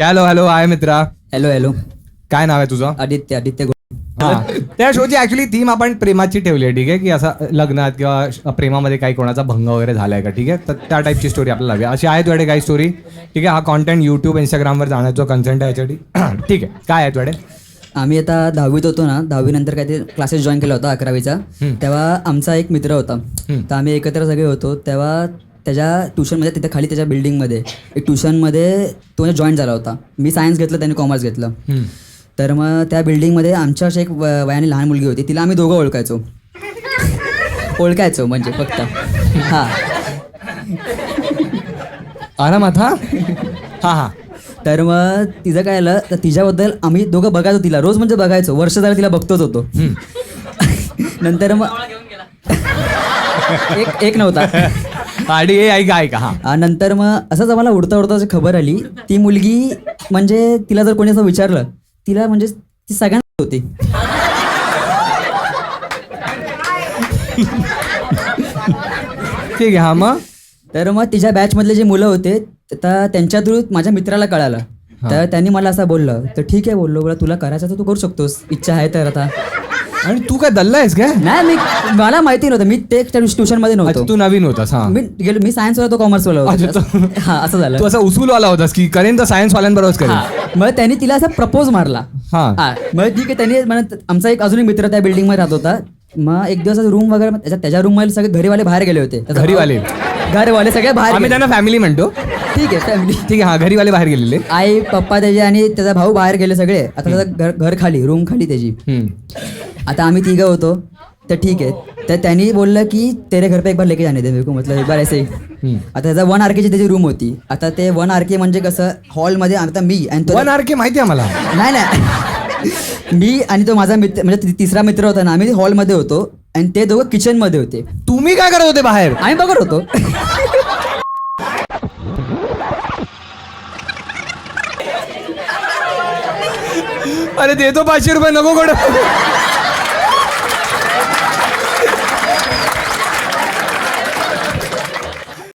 Hello hello आहे मित्रा. Hello hello. काय नाव आहे तुझं? आदित्य आदित्य हा. त्या शोची ऍक्च्युली थीम आपण प्रेमाची ठेवली आहे. ठीक आहे की असं लग्नात किंवा प्रेमामध्ये काही कोणाचा भंग वगैरे झालाय का? ठीक आहे, तर त्या टाईपची स्टोरी आपल्याला हवी. अशी आहे तुझ्याकडे काही स्टोरी? ठीक आहे, हा कॉन्टेंट युट्यूब इंस्टाग्रामवर जाण्याचा कन्सेंट आहे याच्यासाठी. ठीक आहे, काय आहे तुझ्याकडे? आम्ही आता 10वीत होतो ना, 10वी नंतर काहीतरी क्लासेस जॉईन केला होता 11वीचा. तेव्हा आमचा एक मित्र होता, तर आम्ही एकत्र सगळे होतो. तेव्हा त्याच्या ट्युशनमध्ये, तिथे खाली त्याच्या बिल्डिंगमध्ये एक ट्युशनमध्ये तो जॉईन झाला होता. मी सायन्स घेतलं, त्याने कॉमर्स घेतलं. तर मग त्या बिल्डिंगमध्ये आमच्या अशी एक वयाने लहान मुलगी होती, तिला आम्ही दोघं ओळखायचो म्हणजे फक्त. हां आरामात. हा हा हा. तर मग तिचं काय आलं, तर तिच्याबद्दल आम्ही दोघं बघायचो तिला, रोज म्हणजे बघायचो, वर्ष झालं तिला बघतोच होतो. नंतर मग एक नव्हता. आणि ऐका ऐका. हा. नंतर मग असंच आम्हाला उडता उडता खबर आली, ती मुलगी म्हणजे तिला जर कोणी असं विचारलं, तिला म्हणजे ती सगळ्यांना होती. ठीक आहे. हा मग तर मग तिच्या बॅचमधले जे मुलं होते, तर त्यांच्या थ्रू माझ्या मित्राला कळालं. तर त्यांनी मला असं बोललं, तर ठीक आहे बोललो, बरं तुला करायचं तर तू करू शकतोस, इच्छा आहे तर. आता आणि तू काय दल्ला आहेस काय? नाही, मला माहिती नव्हतं, मी ते ट्युशनमध्ये नव्हतो. तू नवीन होतास. हा. मी सायन्सवाला, तो कॉमर्सवाला होता. हा, असं झालं. तू असा उसूलवाला होतास की करेन तर सायन्स वाल्यांबरोबर करेन. मग त्यांनी तिला असा प्रपोज मारला. हा. मग ठीक आहे, त्यांनी म्हणत, आमचा एक अजून एक मित्र त्या बिल्डिंगमध्ये राहत होता. मग एक दिवस रूम वगैरे, त्याच्या रूममध्ये सगळे घरीवाले बाहेर गेले होते. घरवाले सगळे बाहेर, आम्ही त्यांना फॅमिली म्हणतो. ठीक आहे, फॅमिली. ठीक आहे. हा, घरीवाले बाहेर गेलेले, आई पप्पा त्याचे आणि त्याचा भाऊ बाहेर गेले सगळे. आता त्याचं घर खाली, रूम खाली त्याची. आता आम्ही तिघं होतो. तर ठीक आहे, तर त्यांनी बोललं की तेरे घर पे एक बार लेके जाने दे मेरे को, मतलब एक बार ऐसे. आता त्याचा 1 RK ची त्याची रूम होती. आता ते 1 RK म्हणजे कसं, हॉलमध्ये आता मी आणि तो 1 RK माहिती आहे मला. नाही मी आणि तो माझा मित्र, म्हणजे तिसरा मित्र होता ना, आम्ही हॉलमध्ये होतो आणि ते दोघं किचनमध्ये होते. तुम्ही काय करत होते बाहेर? आम्ही बघत होतो. अरे देतो 500 रुपये, नको कडं.